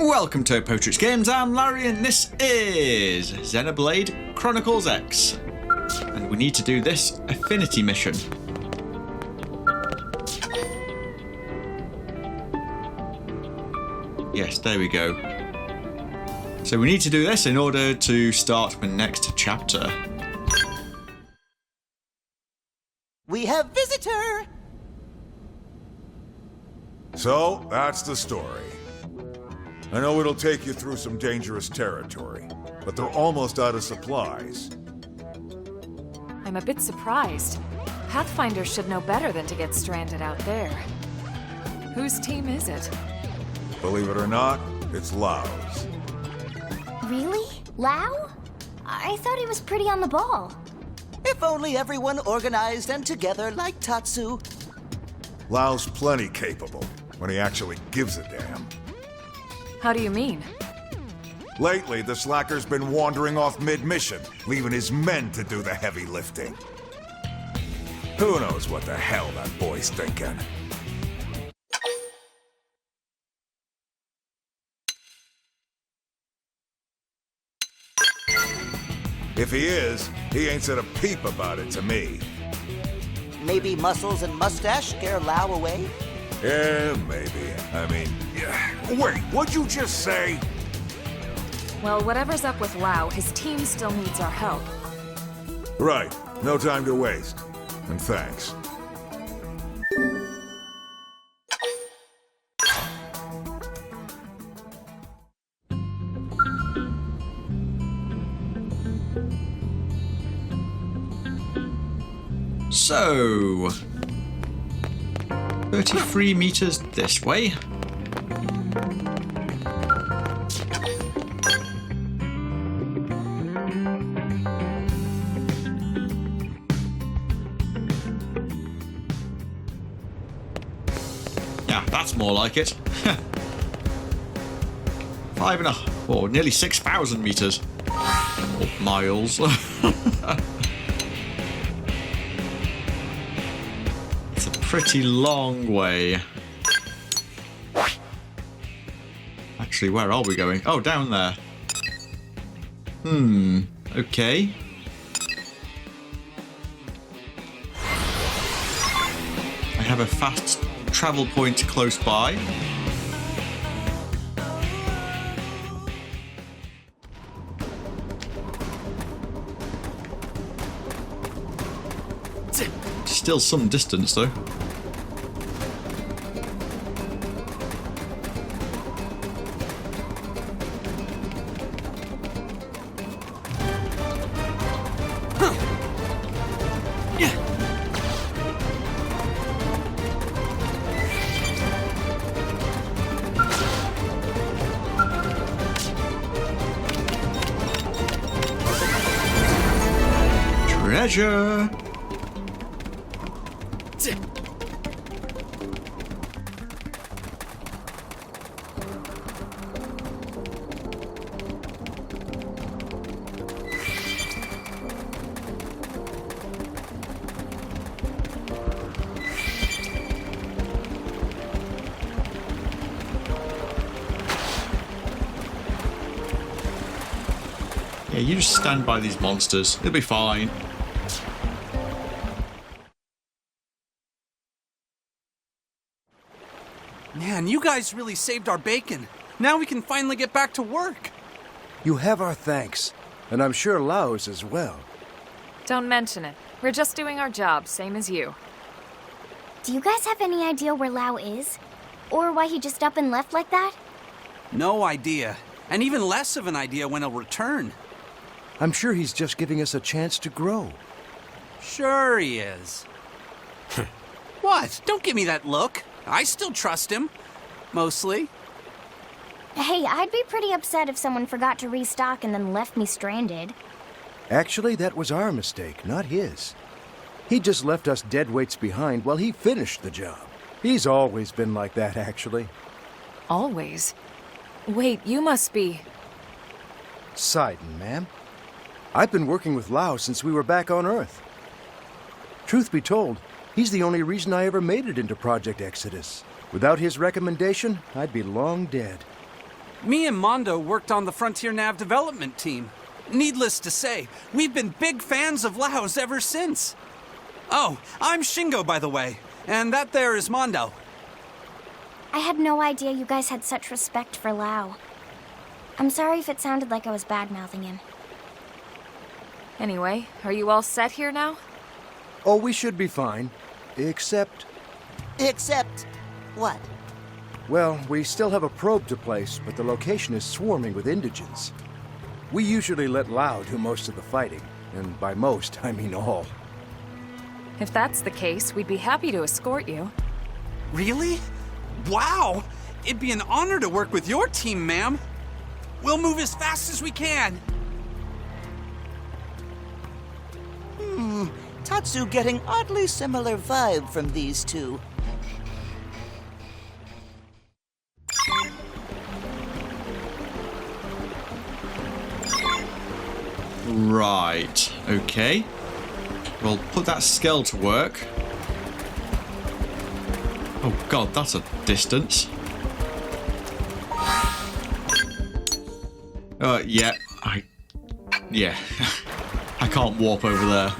Welcome to Potrix Games, I'm Larry and this is Xenoblade Chronicles X. And we need to do this Affinity mission. Yes, there we go. So we need to do this in order to start the next chapter. We have visitor! So, that's the story. I know it'll take you through some dangerous territory, but they're almost out of supplies. I'm a bit surprised. Pathfinders should know better than to get stranded out there. Whose team is it? Believe it or not, it's Lau's. Really? Lau? I thought he was pretty on the ball. If only everyone organized and together like Tatsu. Lau's plenty capable, when he actually gives a damn. How do you mean? Lately, the slacker's been wandering off mid-mission, leaving his men to do the heavy lifting. Who knows what the hell that boy's thinking? If he is, he ain't said a peep about it to me. Maybe muscles and mustache scare Lau away? Yeah, maybe. I mean, yeah. Wait, what'd you just say? Well, whatever's up with Lau, his team still needs our help. Right. No time to waste. And thanks. So, 33 meters this way. Yeah, that's more like it. 5.5, or nearly 6,000 meters. Or miles. Pretty long way. Actually, where are we going? Oh, down there. Okay. I have a fast travel point close by. Still some distance though. Treasure! Yeah, you just stand by these monsters. It'll be fine. Man, you guys really saved our bacon. Now we can finally get back to work. You have our thanks, and I'm sure Lau's as well. Don't mention it. We're just doing our job, same as you. Do you guys have any idea where Lau is? Or why he just up and left like that? No idea. And even less of an idea when he'll return. I'm sure he's just giving us a chance to grow. Sure he is. What? Don't give me that look. I still trust him. Mostly. Hey, I'd be pretty upset if someone forgot to restock and then left me stranded. Actually, that was our mistake, not his. He just left us dead weights behind while he finished the job. He's always been like that, actually. Always? Wait, you must be... Sidon, ma'am. I've been working with Lau since we were back on Earth. Truth be told, he's the only reason I ever made it into Project Exodus. Without his recommendation, I'd be long dead. Me and Mondo worked on the Frontier Nav development team. Needless to say, we've been big fans of Lao's ever since. Oh, I'm Shingo, by the way, and that there is Mondo. I had no idea you guys had such respect for Lao. I'm sorry if it sounded like I was bad-mouthing him. Anyway, are you all set here now? Oh, we should be fine. Except... Except what? Well, we still have a probe to place, but the location is swarming with indigents. We usually let Lao do most of the fighting, and by most, I mean all. If that's the case, we'd be happy to escort you. Really? Wow! It'd be an honor to work with your team, ma'am. We'll move as fast as we can. Tatsu getting oddly similar vibe from these two. Right, okay. We'll put that Skell to work. Oh god, that's a distance. Yeah, yeah. I can't warp over there.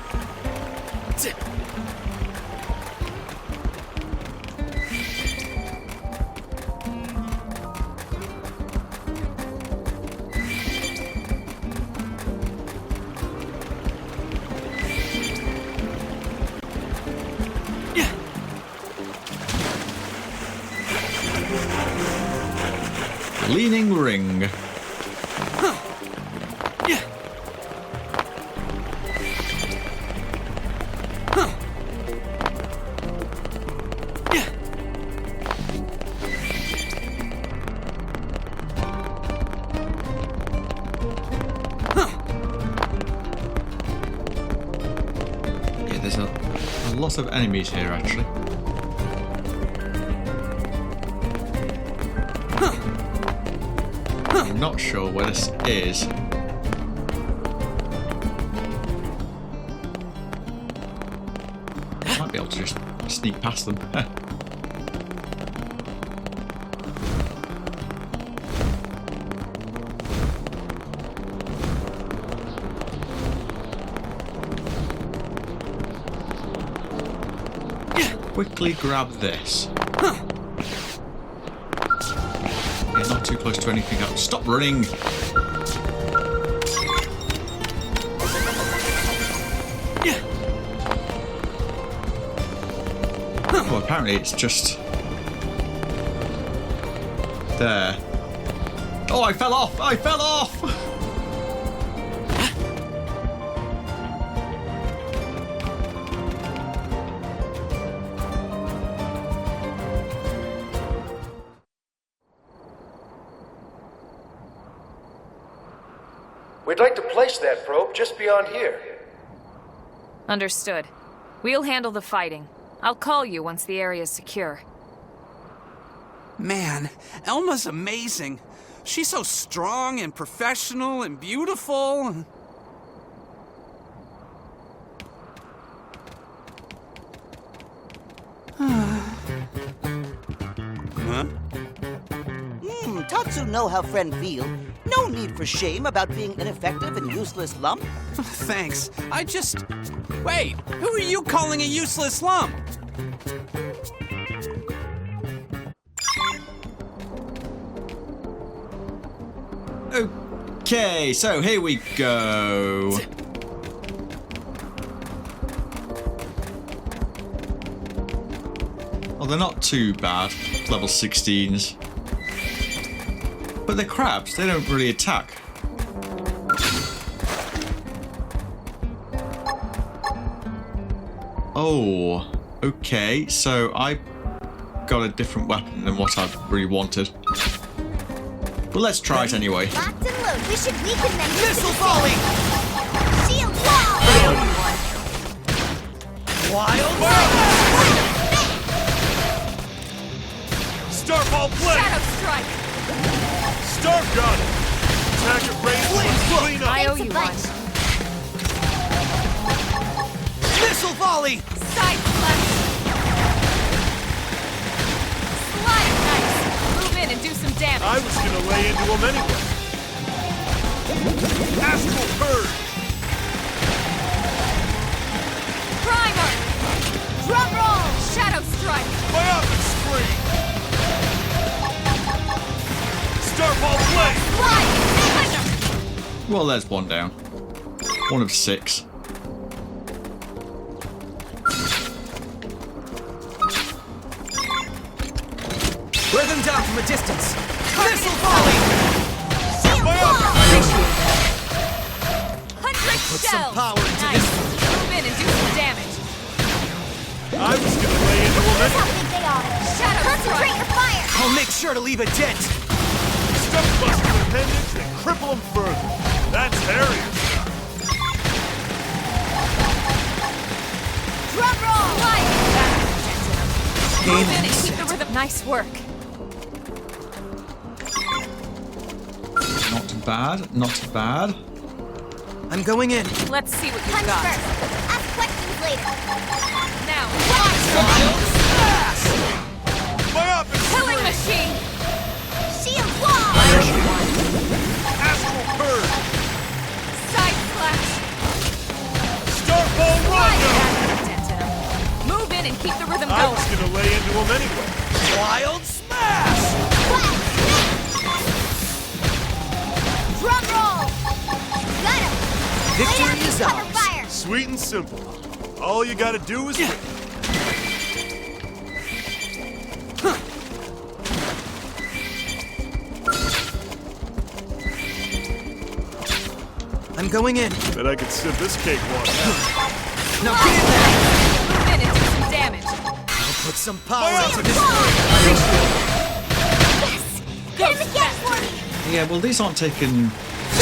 Leaning ring. Yeah, there's a lot of enemies here actually. I'm not sure where this is. Might be able to just sneak past them. Quickly grab this. Yeah, not too close to anything else. Stop running! Oh, apparently it's just... there. Oh, I fell off! I fell off! We'd like to place that probe just beyond here. Understood. We'll handle the fighting. I'll call you once the area's secure. Man, Elma's amazing. She's so strong and professional and beautiful. Huh? Tatsu know how friend feel. No need for shame about being ineffective and useless lump. Thanks. I just... Wait, who are you calling a useless lump? Okay, so here we go. Well, they're not too bad. Level 16s. But they're crabs, they don't really attack. Oh, okay, so I got a different weapon than what I really wanted. But let's try it anyway. Locked and loaded. We should weaken them. Missile volley! Shield wall! Wild Starfall blade! Shadow strike! Star gun! Attack at range, clean up! I owe Thanks a you bunch. one. Missile volley! Side slash! Slide knife! Move in and do some damage. I was gonna lay into him anyway. Astral Purge! Primer! Drum roll! Shadow strike! Biopic Scream! Starfall Blade! Well, there's one down. One of 6. Wear them down from a distance. Missile volley! Put some power into nice. Move in and do some damage. I was gonna lay into him How anyway. big they are. Shadow Concentrate your fire. I'll make sure to leave a dent. Stuff buster appendage and cripple him further. That's Harrier. Drum roll! Light! Move in and Game keep the rhythm. Nice work. Not bad, not bad. I'm going in. Let's see what you've Punch got. first. Ask questions later. Now, Biopic killing Scream! machine! Shield wall. Astral Purge! Side slash! Starfall Rondo! Move in and keep the rhythm I going. was gonna lay into him anyway. Wild smash! Drum roll. Got him. Victory is Cover ours. fire. Sweet and simple. All you gotta do is win. I'm going in. Bet I could sip this cakewalk. Now get in there. Move in and do some damage. I'll put some power Fire into up this. Yes. Hit him again for me. Yeah, well, these aren't taking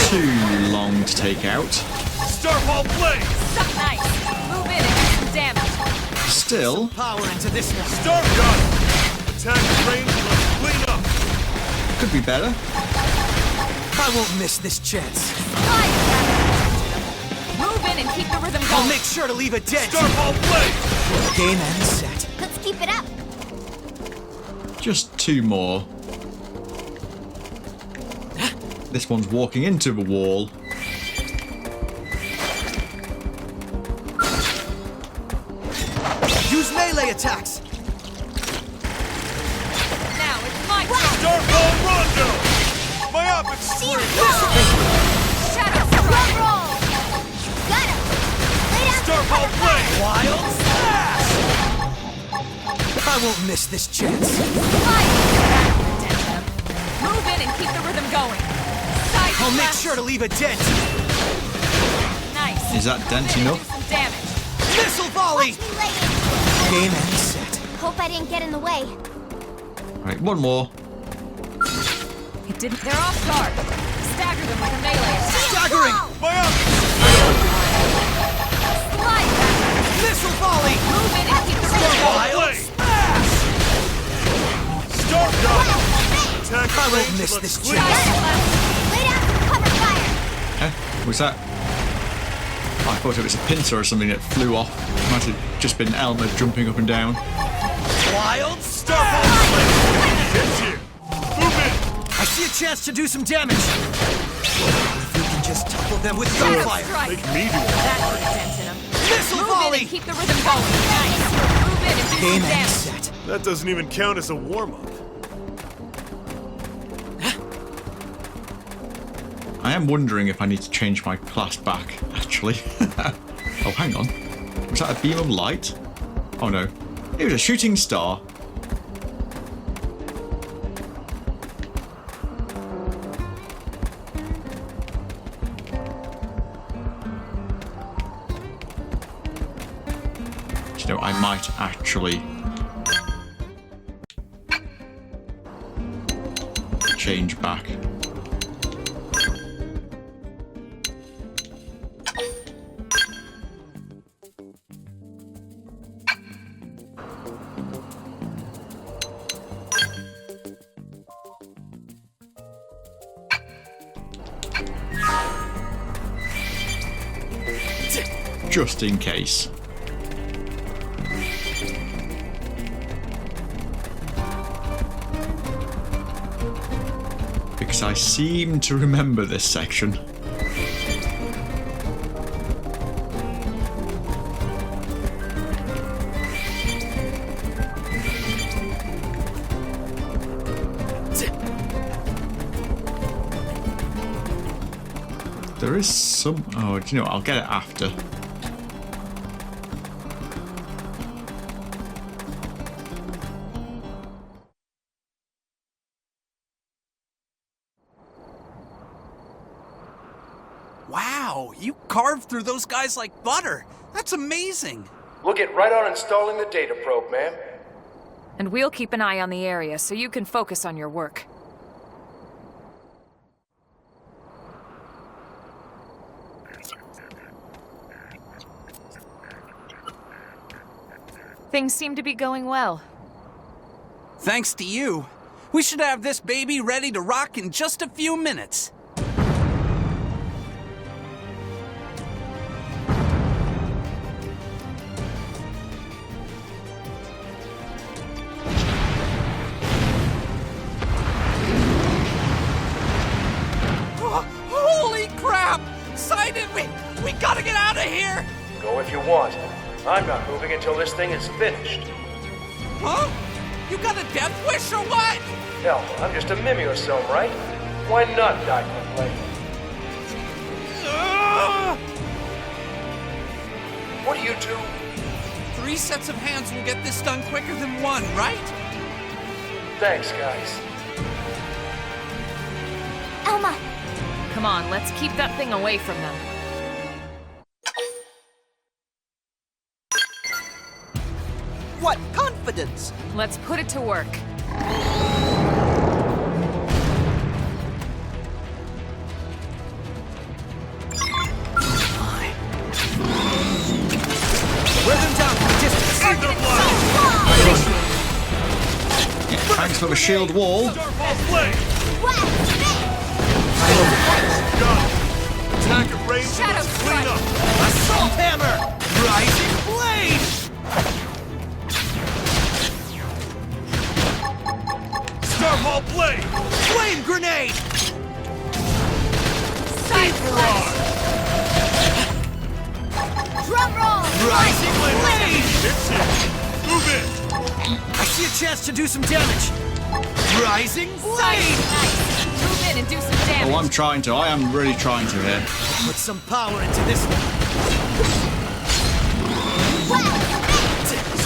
too long to take out. Starfall Blade! Nice. Move in and do some damage. Still, Power into this one. Star Gun! Attack range, let's clean up! could be better. I won't miss this chance. Move in and keep the rhythm I'll going. make sure to leave a dent. Starfall Blade! Game and set. Let's keep it up. Just 2 more. This one's walking into the wall. Use melee attacks. Now it's my turn. Starfall Rondo! Myopic Scream! Shadow Drum strike. roll. Got him. Lay down some Starfall cover fire. Blade! Wild smash! I won't miss this chance. Move in and keep the rhythm going. Side I'll make slash. sure to leave a dent. Nice. Is that Move dent in and enough? do some damage. Missile volley. Watch me lay in. Game and set. Hope I didn't get in the way. Right, one more. It didn't. They're off guard. Stagger them with a melee attack. Staggering. Myopic Slide. Missile volley. Move in and keep the rhythm going. Wild Blade! smash! Star Gun! Attack I won't range, miss let's this clean chance. up! Lay down some cover fire. Was that? I thought it was a pincer or something that flew off. Might have just been Elmer jumping up and down. Wild Starfall smash! Blade! Hits you! Move in! I see a chance to do some damage. If we can just topple them with Shadow gunfire. strike. Make me do it. That put a dent in them. Missile Move in volley. and keep the rhythm going. Nice. Move in and do Game some and damage. set. That doesn't even count as a warm-up. I am wondering if I need to change my class back, actually. Oh, hang on. Was that a beam of light? Oh no. It was a shooting star. You know, I might actually change back. Just in case. Yes, I seem to remember this section. There is some... Oh, do you know what? I'll get it after. Wow, you carved through those guys like butter. That's amazing. We'll get right on installing the data probe, ma'am. And we'll keep an eye on the area so you can focus on your work. Things seem to be going well. Thanks to you. We should have this baby ready to rock in just a few minutes. Holy crap! Sidon, we gotta get out of here! Go if you want. I'm not moving until this thing is finished. Huh? You got a death wish or what? Hell, I'm just a mimir some, right? Why not die for play? What do you do? 3 sets of hands will get this done quicker than 1, right? Thanks, guys. Elma! Come on, let's keep that thing away from them. What confidence! Let's put it to work. Wear them down from a distance! Yeah, thanks for the shield wall. Attack at range. Shadow Let's clean strike. up. Assault hammer! Rising blade! Starfall blade. Flame grenade! Side flash! Drum roll! Rising blade! It's it. Move in. I see a chance to do some damage! Rising blade! Nice! Move in and do some damage. Oh, I'm trying to. I am really trying to here. Put some power into this one.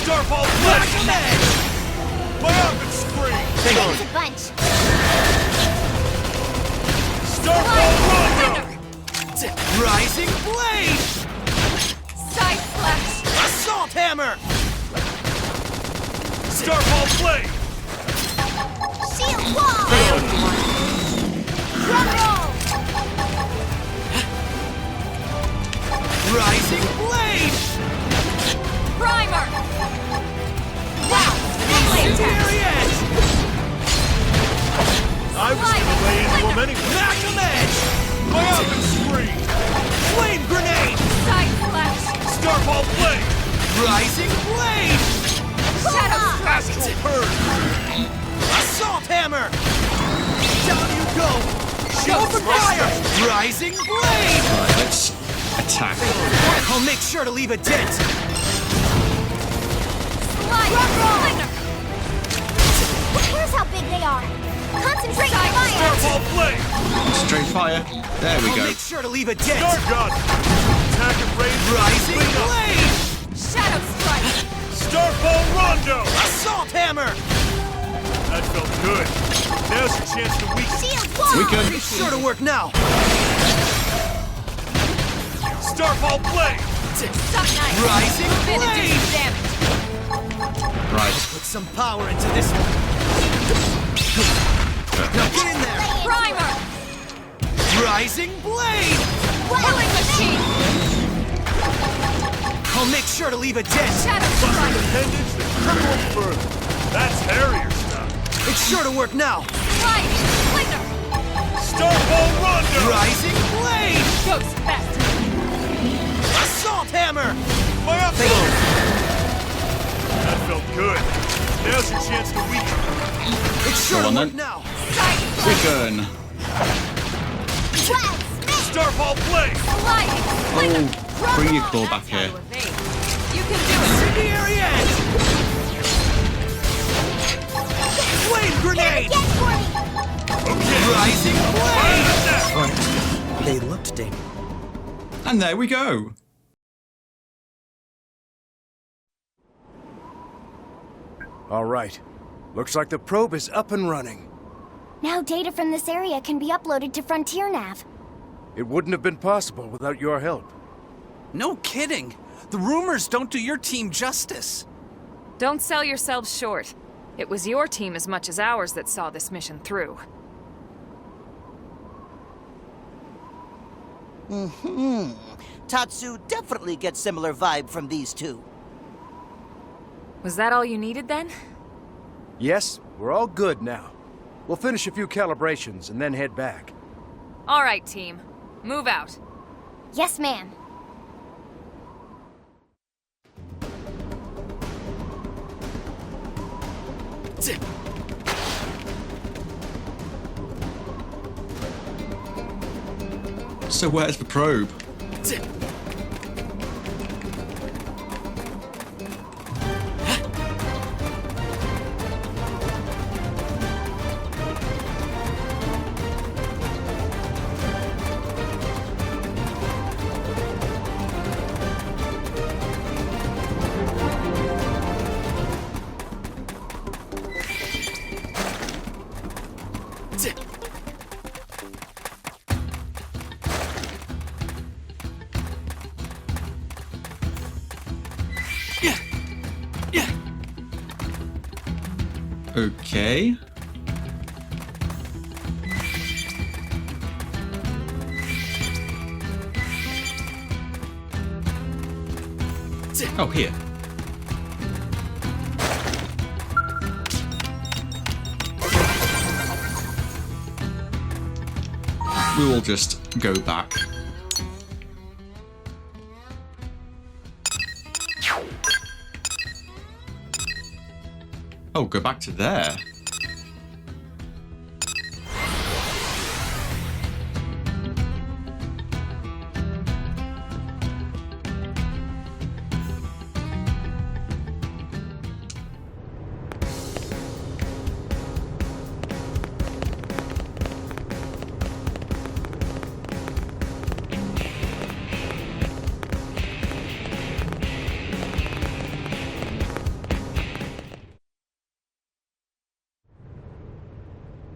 Starfall Black blade. edge! Play up and scream. Thanks a bunch. Starfall rondo. Rising blade! Side flash! Assault hammer! Starfall blade. Shield wall! Drum roll! Rising blade! Primer! Wow! Melee attack! Very edge! I was gonna lay into him anyway. Magnum edge! Play up and scream. Flame grenade! Side flash! Starfall blade. Rising blade! Shadow strike! Astral purge. Assault hammer! Down you go! Shield Open thruster. fire! Rising blade! Right, let's attack. I'll make sure to leave a dent! Slide! Here's how big they are. Concentrate your fire! Starfall blade. Straight fire. There we I'll go. make sure to leave a dent! Star gun. Attack at range. Rising Clean up. blade! Shadow strike! Starfall rondo. Assault hammer! That felt good. Now's your chance to weaken. Shield wall! We can. Be sure to work now! Starfall blade. Suck knife! Rising Move in and do blade! some damage. Right. Put some power into this one! Now get in there! Primer! Rising blade! Killing machine! I'll make sure to leave a dent! Shadow Bust strike! appendage, then cripple him further. That's Harrier stuff. It's sure to work now! Slide! Flinger! Starfall rondo. Rising blade! Ghost fast! Assault hammer! Play up. That felt good. Now's your chance to weaken. It's sure Go to on, work then. now! Side flash! Weaken. Starfall Blaze! Oh, bring your claw back here. You can do it! Incendiary Edge! Flame Grenade! Okay. Rising Flame! Right. They looked dangerous. And there we go. All right. Looks like the probe is up and running. Now data from this area can be uploaded to Frontier Nav. It wouldn't have been possible without your help. No kidding. The rumors don't do your team justice. Don't sell yourselves short. It was your team as much as ours that saw this mission through. Tatsu definitely gets similar vibe from these two. Was that all you needed then? Yes, we're all good now. We'll finish a few calibrations and then head back. All right, team. Move out. Yes, ma'am. So where's the probe? Okay. Oh, here. We will just go back. Oh, go back to there.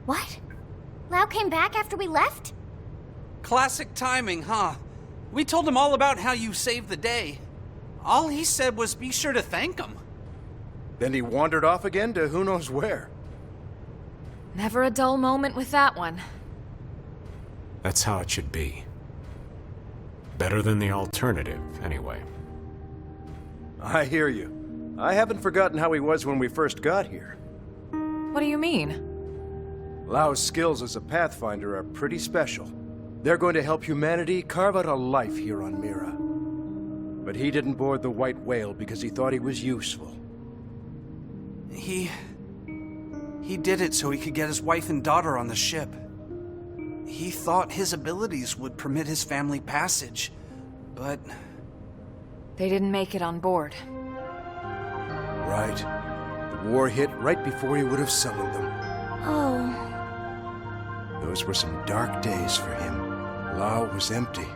What? Lau came back after we left? Classic timing, huh? We told him all about how you saved the day. All he said was be sure to thank him. Then he wandered off again to who knows where. Never a dull moment with that one. That's how it should be. Better than the alternative, anyway. I hear you. I haven't forgotten how he was when we first got here. What do you mean? Lau's skills as a Pathfinder are pretty special. They're going to help humanity carve out a life here on Mira. But he didn't board the White Whale because he thought he was useful. He did it so he could get his wife and daughter on the ship. He thought his abilities would permit his family passage, but... They didn't make it on board. Right. The war hit right before he would have summoned them. Oh. Those were some dark days for him. Lau was empty.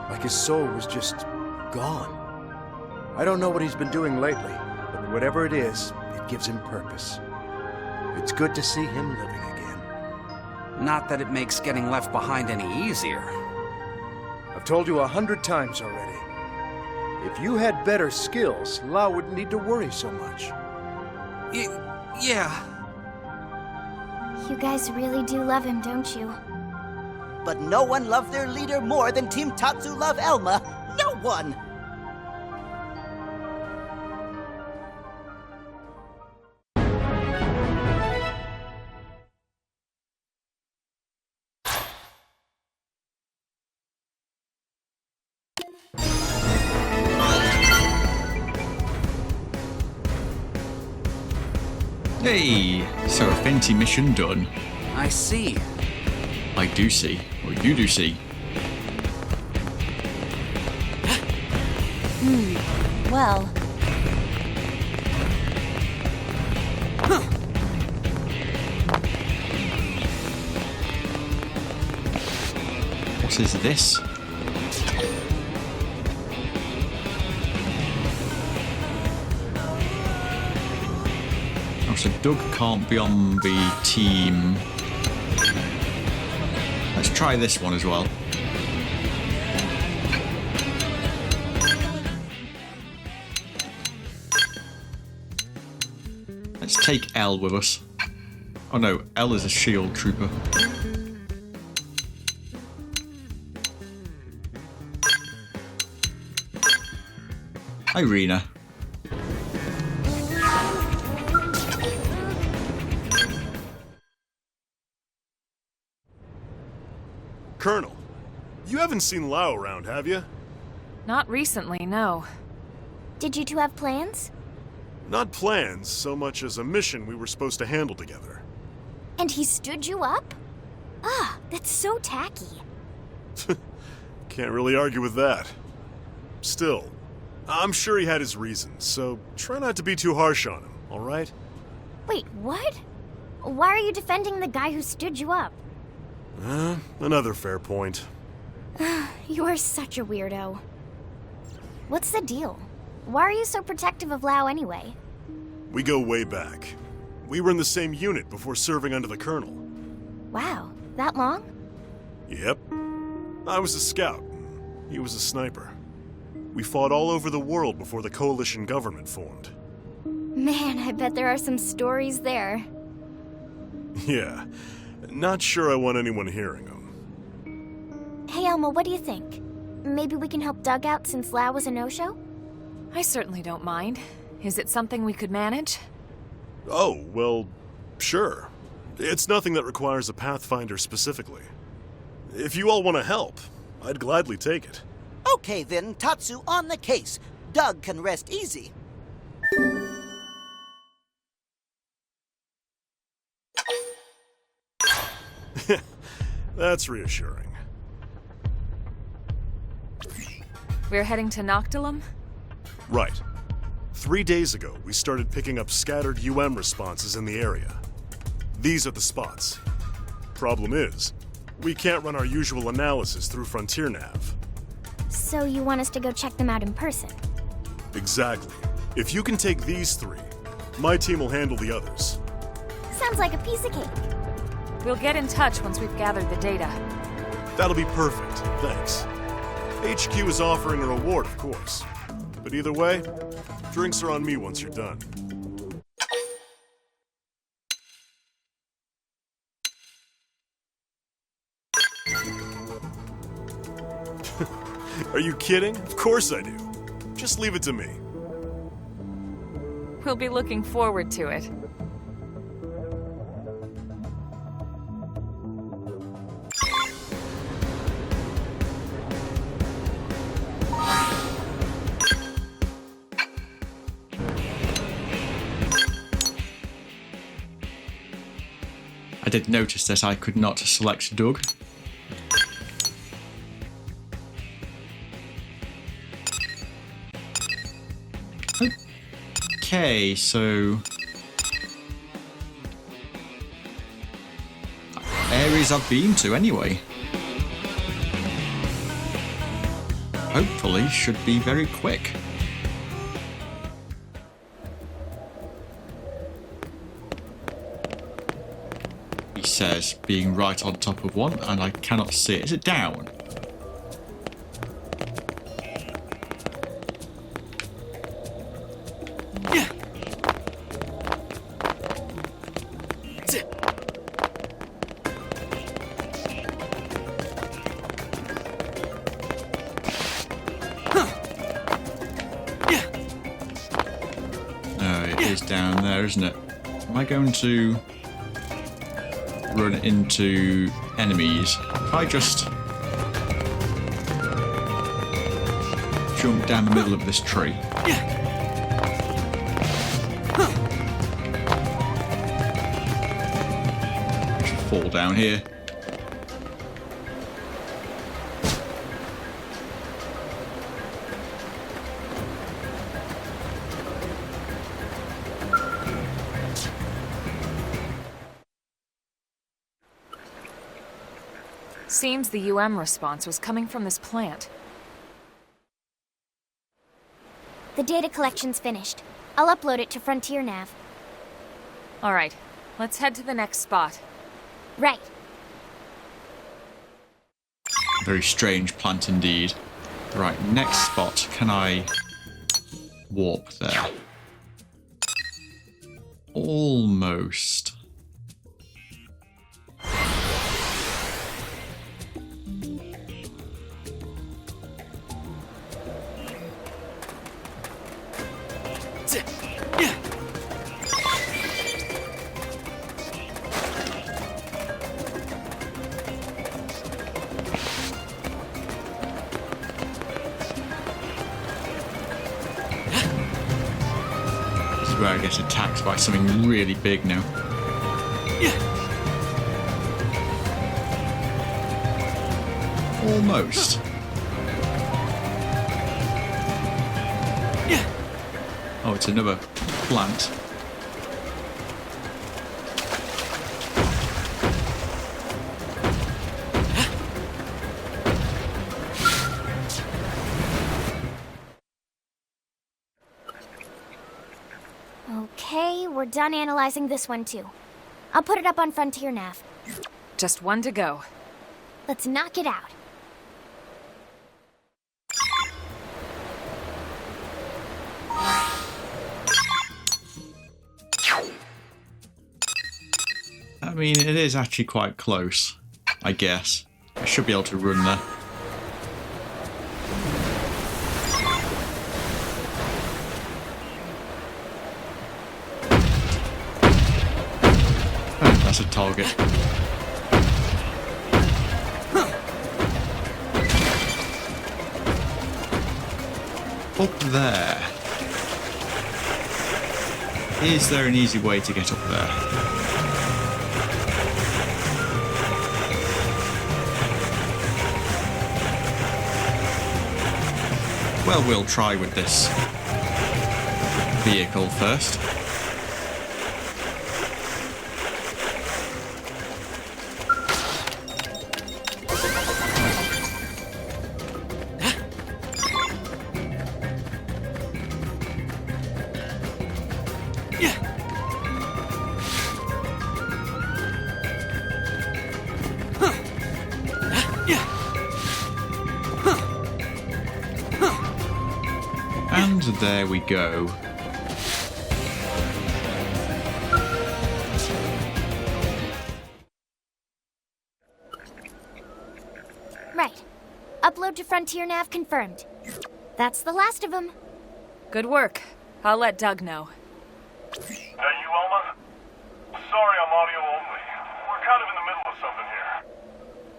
Like his soul was just gone. I don't know what he's been doing lately, but whatever it is, it gives him purpose. It's good to see him living again. Not that it makes getting left behind any easier. I've told you 100 times already. If you had better skills, Lau wouldn't need to worry so much. Yeah. You guys really do love him, don't you? But no one loved their leader more than Team Tatsu love Elma. No one! Hey, so Affinity mission done. I see. I do see, or you do see. Well, What is this? Oh, so Doug can't be on the team. Let's try this one as well. Let's take L with us. Oh no, L is a shield trooper. Irina. Colonel, you haven't seen Lao around, have you? Not recently, no. did you two have plans? Not plans, so much as a mission we were supposed to handle together. And he stood you up? Ah, that's so tacky. Can't really argue with that. Still, I'm sure he had his reasons, so try not to be too harsh on him, alright? Wait, what? Why are you defending the guy who stood you up? Another fair point. You are such a weirdo. What's the deal? Why are you so protective of Lao anyway? We go way back. We were in the same unit before serving under the Colonel. Wow, that long? Yep. I was a scout. He was a sniper. We fought all over the world before the coalition government formed. Man, I bet there are some stories there. Yeah. Not sure I want anyone hearing them. Hey, Elma, what do you think? Maybe we can help Doug out since Lao was a no-show? I certainly don't mind. Is it something we could manage? Oh, well, sure. It's nothing that requires a Pathfinder specifically. If you all want to help, I'd gladly take it. Okay then, Tatsu on the case. Doug can rest easy. That's reassuring. We're heading to Noctilum? Right. 3 days ago, we started picking up scattered UM responses in the area. These are the spots. Problem is, we can't run our usual analysis through Frontier Nav. So you want us to go check them out in person? Exactly. If you can take these 3, my team will handle the others. Sounds like a piece of cake. We'll get in touch once we've gathered the data. That'll be perfect, thanks. HQ is offering a reward, of course. But either way, drinks are on me once you're done. Are you kidding? Of course I do. Just leave it to me. We'll be looking forward to it. I did notice that I could not select Doug. Okay, so areas I've been to anyway. Hopefully should be very quick. He says being right on top of one and I cannot see it. Is it down? Down there, isn't it? Am I going to run into enemies? If I just jump down the middle of this tree. I should fall down here. Seems the response was coming from this plant. The data collection's finished. I'll upload it to Frontier Nav. Alright, let's head to the next spot. Right. Very strange plant indeed. Right, next spot. Can I warp there? Almost. Where I get attacked by something really big now. Almost. Oh, it's another plant. Okay, we're done analyzing this one too. I'll put it up on Frontier Nav. Just one to go. Let's knock it out. I mean, it is actually quite close, I guess. I should be able to run there. Oh, that's a target. Up there. Is there an easy way to get up there? Well, we'll try with this vehicle first. And there we go. Right. Upload to Frontier Nav confirmed. That's the last of them. Good work. I'll let Doug know. That you, Elma? Sorry, I'm audio only. We're kind of in the middle of something here.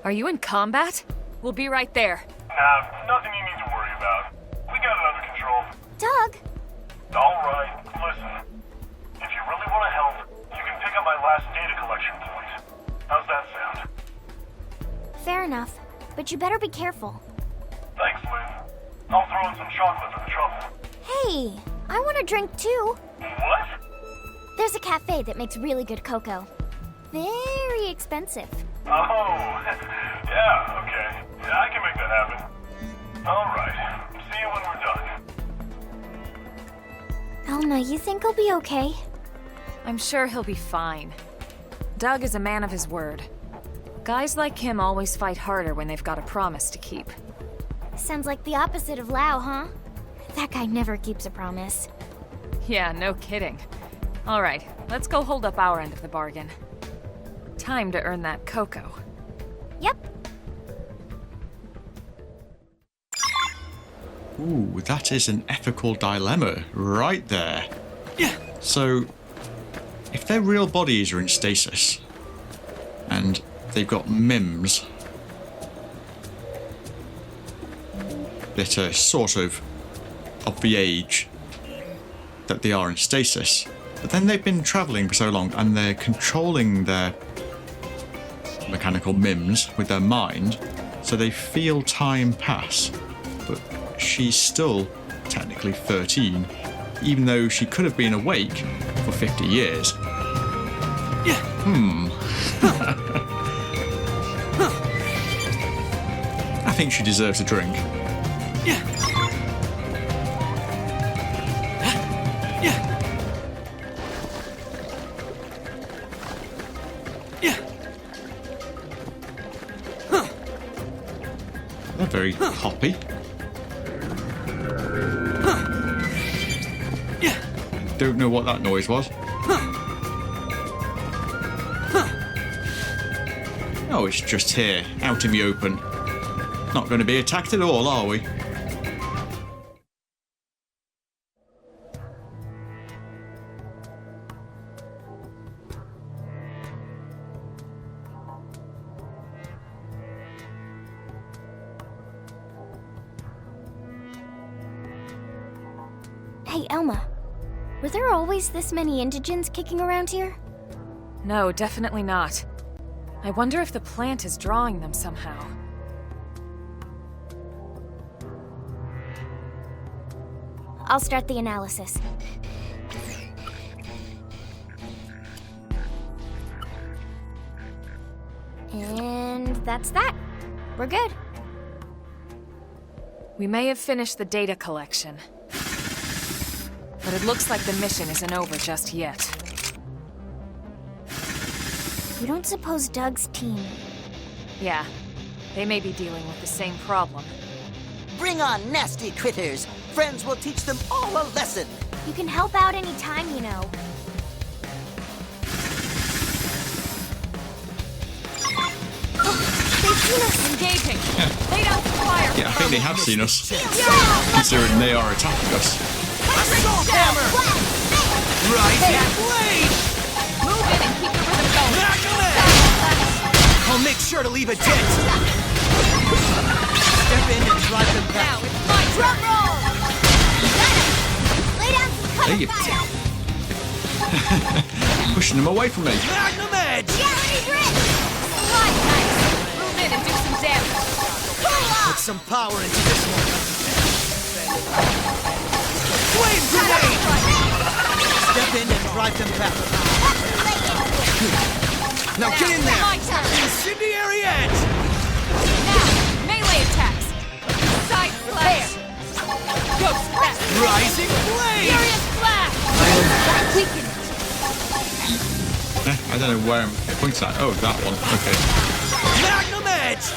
Are you in combat? We'll be right there. Nah, nothing you need to worry about. We got it under control. Doug! Alright, listen. If you really want to help, you can pick up my last data collection point. How's that sound? Fair enough, but you better be careful. Thanks, Lynn. I'll throw in some chocolate for the trouble. Hey, I want a drink too. What? There's a cafe that makes really good cocoa. Very expensive. Oh, yeah, okay. Yeah, I can make that happen. Alright, see you when we're done. Elma, you think he'll be okay? I'm sure he'll be fine. Doug is a man of his word. Guys like him always fight harder when they've got a promise to keep. Sounds like the opposite of Lau, huh? That guy never keeps a promise. Yeah, no kidding. All right, let's go hold up our end of the bargain. Time to earn that cocoa. Yep. Ooh, that is an ethical dilemma right there. So, if their real bodies are in stasis, and they've got MIMs that are sort of the age that they are in stasis, but then they've been travelling for so long and they're controlling their mechanical MIMs with their mind, so they feel time pass. But she's still technically 13, even though she could have been awake for 50 years. think she deserves a drink. They're very hoppy. Don't know what that noise was. Oh, it's just here, out in the open. Not going to be attacked at all, are we? Hey, Elma. Were there always this many indigents kicking around here? No, definitely not. I wonder if the plant is drawing them somehow. I'll start the analysis. And that's that. We're good. We may have finished the data collection. But it looks like the mission isn't over just yet. You don't suppose Doug's team... Yeah, they may be dealing with the same problem. Bring on nasty critters. Friends will teach them all a lesson. You can help out any time, you know. They've seen us engaging. Lay down some fire. Yeah, I think they have seen us. Considering they are attacking us. Assault hammer! Rising blade! Move in and keep the rhythm going. I'll make sure to leave a dent. Step in and drive them back. Now it's my Drum turn. roll! Lay down some cover Hey, you- fire! Pushing them away from me. Magnum edge! Reality grip! Nice. Move in and do some damage. Put some power into this one. Flame grenade! Step in and drive them back. Now get in there! My turn. Incendiary edge! Now, melee attacks. Side slash. Ghost fest. Rising blade! Furious blast. Weaken. I don't know where I'm pointing at. Oh, that one. Okay. Magnum edge!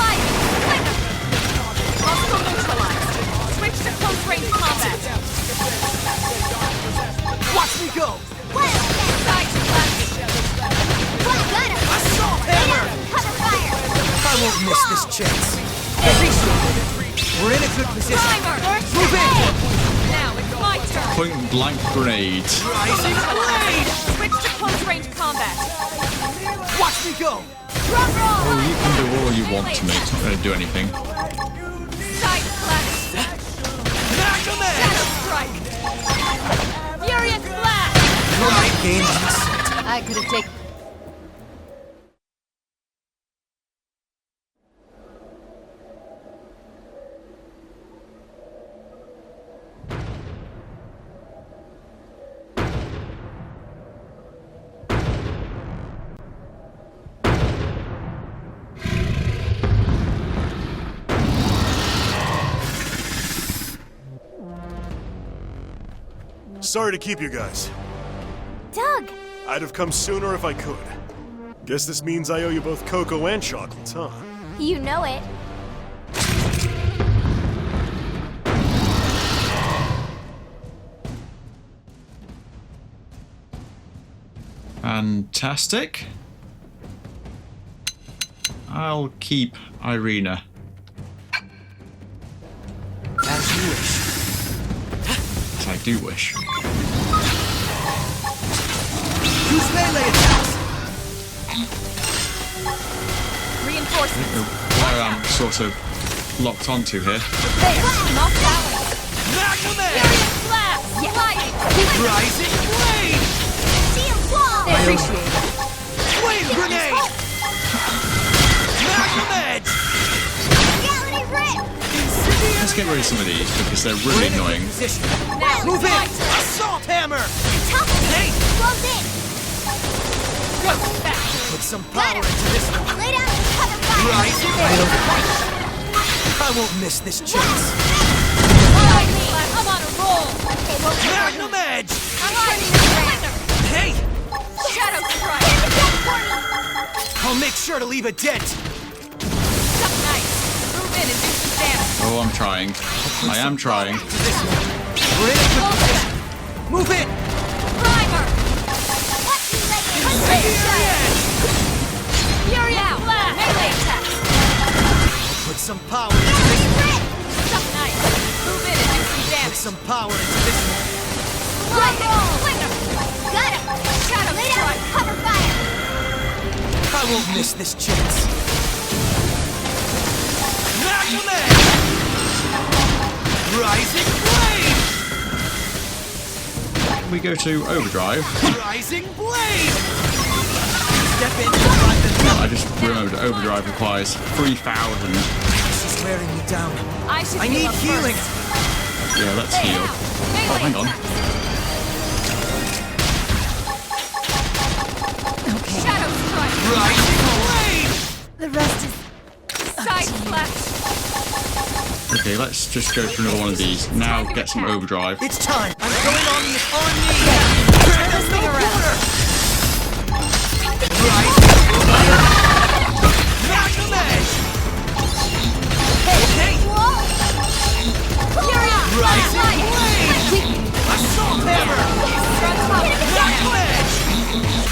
Light. Hostile neutralized. Switch to close range combat. Watch me go! Side slash. Assault hammer! Cover fire! I won't miss this chance. We're in a good position. Primer. Move in! Now it's my turn. Point blank grenades. Rising blade! Switch to close range combat. Watch me go! Drum roll! Oh, you can do all you want to me. It's not going to do anything. Side slash. Magnum edge! Shadow strike. Furious blast. Right game. I could have taken. Sorry to keep you guys. Doug! I'd have come sooner if I could. Guess this means I owe you both cocoa and chocolates, huh? You know it. Fantastic. I'll keep Irina. As you wish. As I do wish. Use melee attacks! Reinforcements. Where I'm sort of locked onto here. There. Off balance. Magnum edge! Furious blast. Light. Rising blade! Shield wall! Appreciate it. Flame grenade! Magnum edge! Reality rip! Let's get rid of some of these because they're really annoying. Position. Now Move it's in! my turn. Assault hammer! Tough! Hey! Close in! Ghost fest. Put some power into this one. Lay down some cover fire! Rising blade! I won't miss this chance. I'm on a roll! Magnum Edge! Hey! Shadow Strike! I'll make sure to leave a dent. Something nice. Move in and do some damage. Oh, I'm trying. I am trying. We're in a good position. Move in! Primer! Fury out! Melee attack! Put some power into this. Something nice. Move in and do some Put damage. some power into this. Got him! Shadow Strike! Cover fire! I won't miss this chance. Magnum Edge! Rising Blade! We go to Overdrive. Rising Blade! Step in to drive them down. I just remembered Overdrive requires 3,000. She's wearing me down. I should I heal need up healing. first. Yeah, let's heal. Oh, hang on. Shadow Strike! Rising Blade! The rest is Side Flash! Okay, let's just go through another one of these. Now get some Overdrive. It's time. I'm going on me. Turn this thing around. Rising Blade! Magnum Edge! Hey! Rising Blade! Assault Hammer! Magnum Edge!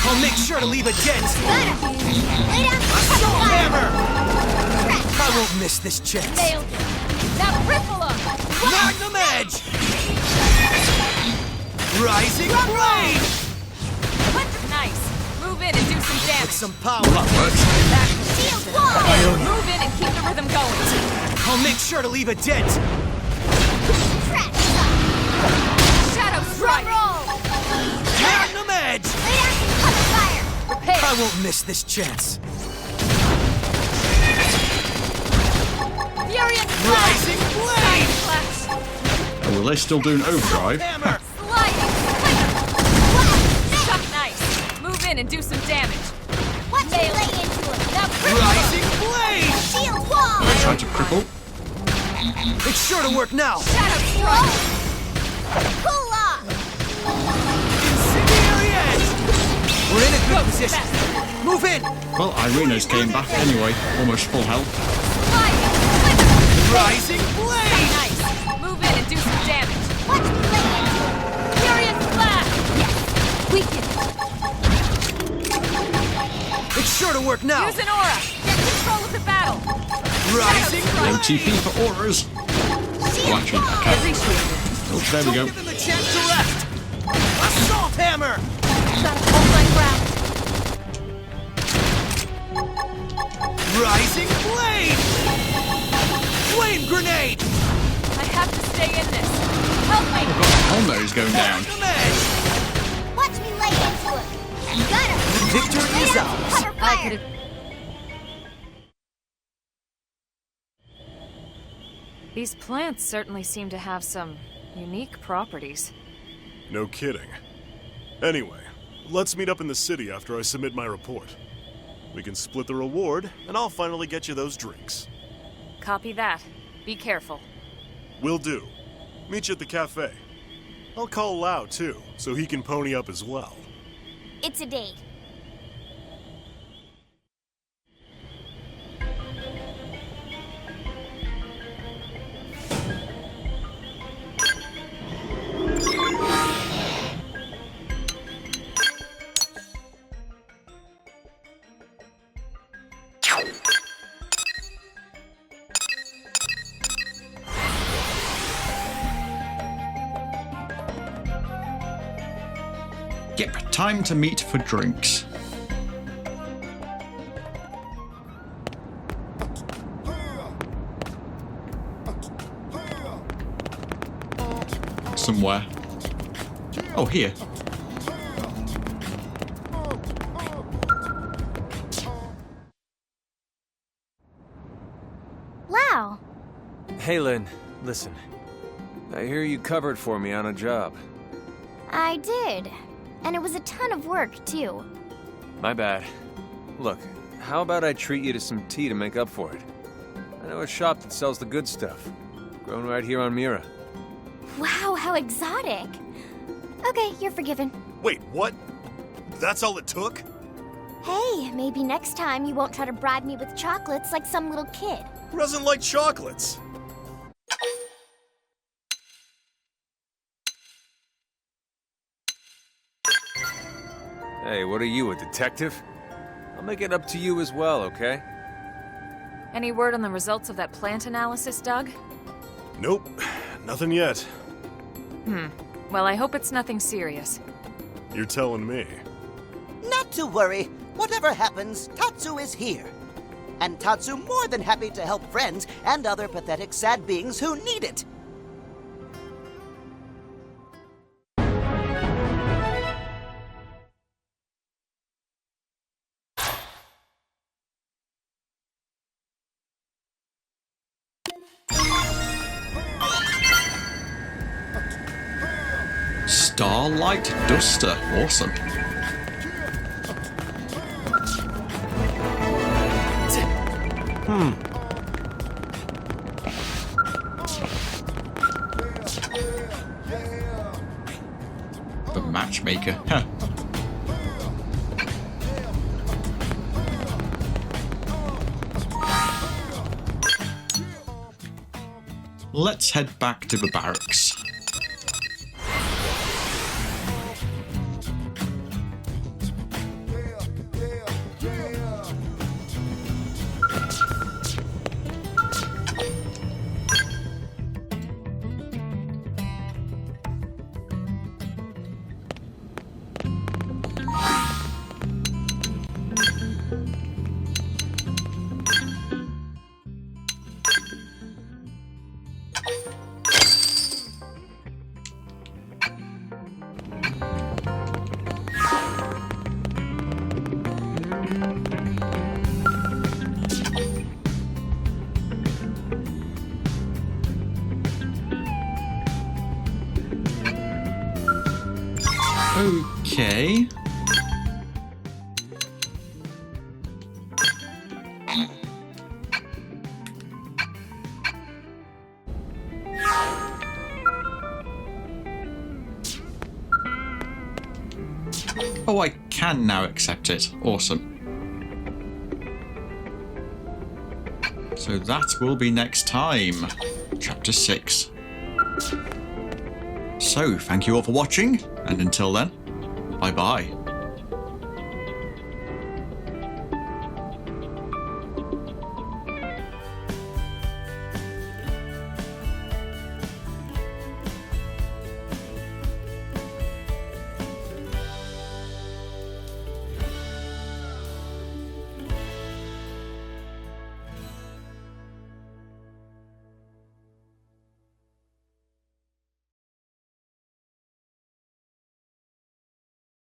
I'll make sure to leave a dent. Assault Hammer! I won't miss this chance. Nailed it. Now ripple him! Magnum Edge! Rising Blade! Nice. Move in and do some With damage. some power. That works. Move in and keep the rhythm going. I'll make sure to leave a dent. Shadow Strike! Magnum Edge! Repair! I won't miss this chance. Furious Flash! Rising Blade! Flash! Oh, well, they're still doing Overdrive. Hammer! Sliding! Chuck nice! Move in and do some damage. Watch me lay into it. Now ripple him! Rising Blade! Shield wall! Try to cripple. It's sure to work now. Shadow Strike! Cool off! Incendiary Edge! We're in a good position. Move in! Well, Irina's came back anyway. Almost full health. Sliding! Rising Blade! Nice! Move in and do some damage. Watch me lay into it. Furious Flash! Weaken. It's sure to work now. Use an aura! Get control of the battle! Rising No Blade! TP for auras. Oh, actually, I can. Oh, there we Don't go. give him a chance to rest. Assault Hammer! Gotta hold my ground. Rising Blade! Flame Grenade! I have to stay in this. Help me! Combo is going down. Magnum Edge! Watch me lay into it. Got him. Victory is ours. Cover I fire. could have. These plants certainly seem to have some unique properties. No kidding. Anyway, let's meet up in the city after I submit my report. We can split the reward, and I'll finally get you those drinks. Copy that. Be careful. Will do. Meet you at the cafe. I'll call Lau, too, so he can pony up as well. It's a date. Yep, time to meet for drinks. Somewhere. Oh, here. Lau. Hey, Lynn, listen. I hear you covered for me on a job. I did. And it was a ton of work, too. My bad. Look, how about I treat you to some tea to make up for it? I know a shop that sells the good stuff. Grown right here on Mira. Wow, how exotic. Okay, you're forgiven. Wait, what? That's all it took? Hey, maybe next time you won't try to bribe me with chocolates like some little kid. Who doesn't like chocolates? Hey, what are you, a detective? I'll make it up to you as well, okay? Any word on the results of that plant analysis, Doug? Nope, nothing yet. Well, I hope it's nothing serious. You're telling me. Not to worry. Whatever happens, Tatsu is here. And Tatsu more than happy to help friends and other pathetic sad beings who need it. Starlight Duster. Awesome. The matchmaker. Huh. Let's head back to the barracks. Okay. Oh, I can now accept it. Awesome. So that will be next time. Chapter 6. So, thank you all for watching, and until then, bye-bye.